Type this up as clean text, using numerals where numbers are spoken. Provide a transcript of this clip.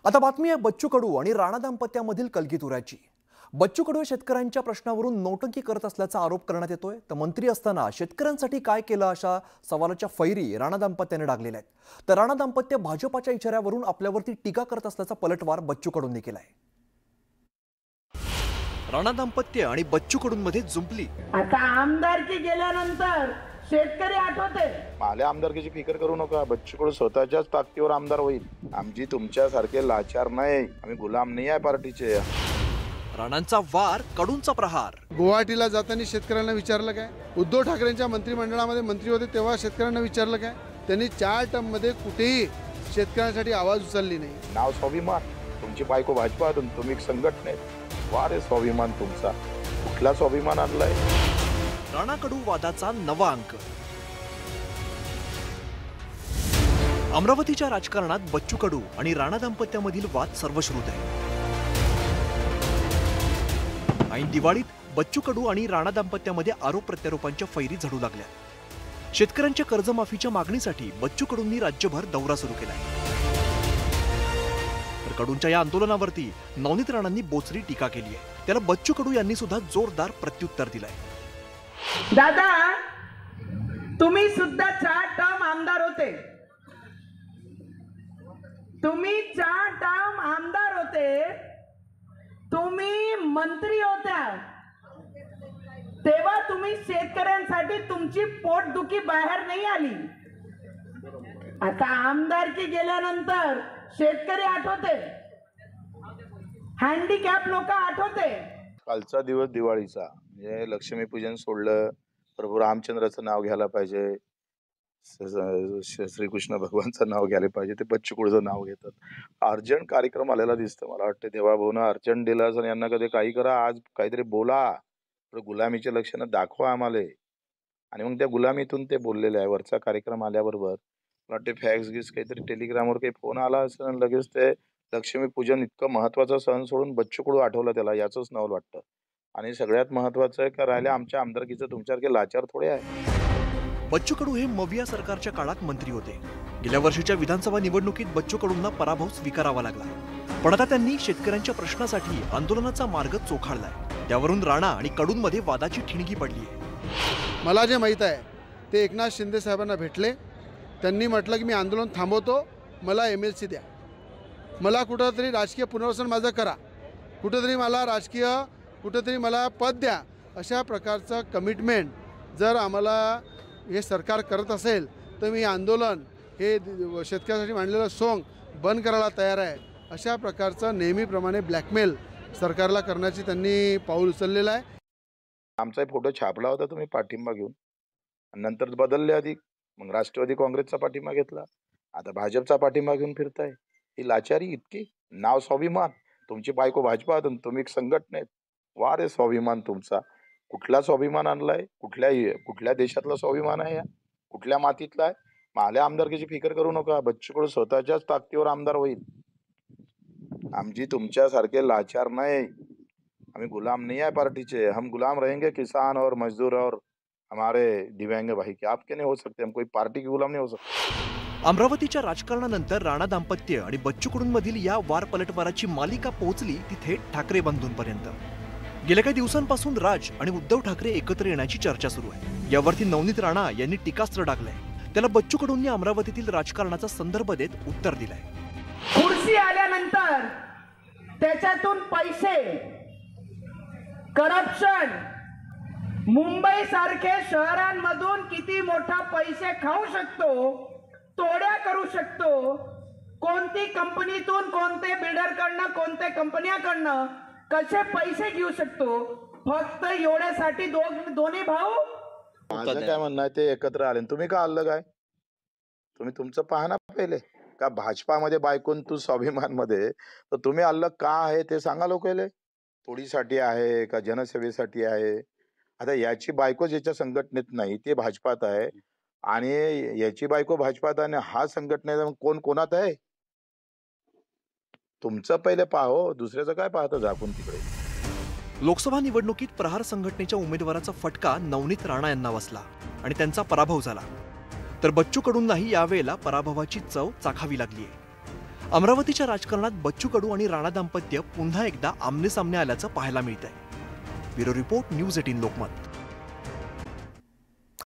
आता बातमी आहे बच्चू कडू आणि राणा दाम्पत्यामधील कलगीतुऱ्याची। बच्चू कडू शेतकऱ्यांच्या प्रश्नावरून नौटंकी करत असल्याचा आरोप करण्यात येतोय। तर मंत्री असताना शेतकऱ्यांसाठी काय केलं अशा सवालाच्या फैरी राणा दाम्पत्याने डागलेल्या आहेत। तर राणा दाम्पत्य भाजपाच्या इशाऱ्यावरून आपल्यावरती टीका करत असल्याचा पलटवार बच्चू कडूंनी केलाय। राणा दाम्पत्य आणि बच्चू कडूंमध्ये जुंपली। आता आमदारकी गेल्यानंतर शेतकरी आठवते। माल्या आमदारकीची फिकर करू नका। बच्चू कडू स्वतःच्याच ताकदीवर आमदार होईल। आमची तुमच्यासारखे लाचार नाही, आम्ही गुलाम नाही आहे पार्टीचे। राणांचा वार, कडूंचा प्रहार। गुवाहाटीला जाताना शेतकऱ्यांना विचारलं काय? उद्धव ठाकरेंच्या मंत्रिमंडळामध्ये मंत्री होते तेव्हा शेतकऱ्यांना विचारलं काय? त्यांनी 4 टर्ममध्ये कुठेही शेतकऱ्यांसाठी आवाज उचलली नाही। नाव स्वाभिमान, तुमची बायको भाजपातून, तुम्ही एक संघटनेत। वारे स्वाभिमान तुमचा, कुठला स्वाभिमान आणलाय? राणा कडू वादाचा नवा अंक। अमरावतीच्या राजकारणात बच्चू कडू आणि राणा दाम्पत्यामधील वाद सर्वश्रुत आहे। ऐन दिवाळीत बच्चू कडू आणि राणा दाम्पत्यामध्ये आरोप प्रत्यारोपांच्या फैरी झडू लागल्या। शेतकऱ्यांच्या कर्जमाफीच्या मागणीसाठी बच्चू कडूंनी राज्यभर दौरा सुरू केलाय। तर कडूंच्या या आंदोलनावरती नवनीत राणांनी बोचरी टीका केली आहे। त्याला बच्चू कडू यांनी सुद्धा जोरदार प्रत्युत्तर दिलंय। दादा, तुम्ही सुद्धा 4 टर्म आमदार होते। तुम्ही 4 टर्म आमदार होते, तुम्ही मंत्री होत्या, तेव्हा तुम्ही शेतकऱ्यांसाठी तुमची पोटदुखी बाहेर नाही आली। आता आमदारकी गेल्यानंतर शेतकरी आठवते, हँडिकॅप लोक आठवते। कालचा दिवस दिवाळीचा, म्हणजे लक्ष्मीपूजन सोडलं, प्रभू रामचंद्राचं नाव घ्यायला पाहिजे, श्रीकृष्ण भगवानचं नाव घ्यायला पाहिजे, ते बच्चू कडूचं नाव घेतात। अर्जंट कार्यक्रम आलेला दिसतं मला वाटतं। तेव्हा भाऊन अर्जंट दिलं, यांना कधी काही करा, आज काहीतरी बोला, गुलामीचे लक्षणं दाखवा आम्हाला। आणि मग त्या गुलामीतून ते बोललेले आहे। वरचा कार्यक्रम आल्याबरोबर मला वाटते फॅक्स गिस काहीतरी टेलिग्रामवर काही फोन आला असेल, लगेच ते लक्ष्मीपूजन इतकं महत्वाचा सण सोडून बच्चू कडू आठवला त्याला, याचंच नाव वाटतं। आणि सगळ्यात महत्वाचं आहे का राहिल्या आमच्या आमदारकीचं तुमच्यासारखे लाचार थोडे आहे। बच्चू कडू हे मविया सरकारच्या काळात मंत्री होते। गेल्या वर्षीच्या विधानसभा निवडणुकीत बच्चू कडूंना पराभव स्वीकारावा लागला, पण आता त्यांनी शेतकऱ्यांच्या प्रश्नासाठी आंदोलनाचा मार्ग चोखाळलाय। त्यावरून राणा आणि कडूंमध्ये वादाची ठिणगी पडली आहे। मला जे माहीत आहे ते एकनाथ शिंदे साहेबांना भेटले, त्यांनी म्हटलं की मी आंदोलन थांबवतो, मला MLC द्या, मला कुठंतरी राजकीय पुनर्वसन माझं करा, कुठंतरी मला पद द्या। अशा प्रकारचं कमिटमेंट जर आम्हाला हे सरकार करत असेल तर मी आंदोलन हे शेतकऱ्यांसाठी मांडलेलं सोंग बंद करायला तयार आहे। अशा प्रकारचं नेहमीप्रमाणे ब्लॅकमेल सरकारला करण्याची त्यांनी पाऊल उचललेलं आहे। आमचा फोटो छापला होता तुम्ही पाठिंबा घेऊन, नंतर बदलले अधिक, मग राष्ट्रवादी काँग्रेसचा पाठिंबा घेतला, आता भाजपचा पाठिंबा घेऊन फिरताय। ही लाचारी इतकी। नाव स्वाभिमान, तुमची बायको भाजपातून, तुम्ही एक संघटनेत। वारे स्वाभिमान तुमचा, कुठला स्वाभिमान आणलाय? कुठल्या देशातला स्वाभिमान आहे? कुठल्या मातीतला आहे? माल्या आमदारकीची फिकर करू नका। बच्चू कडू स्वतःच्याच ताकदीवर आमदार होईल। आमची तुमच्यासारखे लाचार नाही, आम्ही गुलाम नहीं है पार्टीचे। हम गुलाम रहेंगे किसान और मजदूर और हमारे दिव्यांग भाई के। आपके नहीं हो सकते, हम कोई पार्टी के गुलाम नहीं हो सकते। अमरावतीच्या राजकारणानंतर राणा दाम्पत्य आणि बच्चू कडूंमधील या वार पलटवाराची मालिका पोहोचली ती थेट ठाकरे बंधूंपर्यंत। गेल्या काही दिवसांपासून राज आणि उद्धव ठाकरे एकत्र येण्याची चर्चा सुरू आहे। यावरती नवनीत राणा यांनी टीकास्त्र डागलंय। त्याला बच्चू कडूंनी अमरावतीतील राजकारणाचा संदर्भ देत उत्तर दिलंय। खुर्ची आल्यानंतर त्याच्यातून पैसे, करप्शन, मुंबई सारखे शहरांमधून किती मोठा पैसे खाऊ शकतो, तोड्या करू शकतो, कोणती कंपनीतून, कोणते बिल्डरकडनं, कोणत्या कंपन्याकडनं कसे पैसे घेऊ शकतो, फक्त एवढ्यासाठी दोन्ही भाऊ। माझं काय म्हणणं आहे, ते एकत्र आले, तुम्ही का अलग आहे? तुम्ही तुमचं पाहा ना पहिले। का भाजपामध्ये बायकोन तू स्वाभिमान मध्ये, तर तुम्ही अलग का आहे ते सांगा लोकांना। तोडीसाठी आहे का जनसेवेसाठी आहे? आता याची बायको ज्याच्या संघटनेत नाही ते भाजपात आहे, आणि याची बायको भाजपात आणि हा संघटनेत, कोण कोणात आहे? तुमचं पहिले पाहो, दुसऱ्याचं काय पाहतं झाकून तिकडे। लोकसभा निवडणुकीत प्रहार संघटनेच्या उमेदवाराचा फटका नवनीत राणा यांना बसला आणि त्यांचा पराभव झाला। तर बच्चू कडूंनाही यावेळेला पराभवाची चव चाखावी लागली आहे। अमरावतीच्या राजकारणात बच्चू कडू आणि राणा दाम्पत्य पुन्हा एकदा आमने सामने आल्याचं पाहायला मिळतंय. Bureau report, news 18 Lokmat.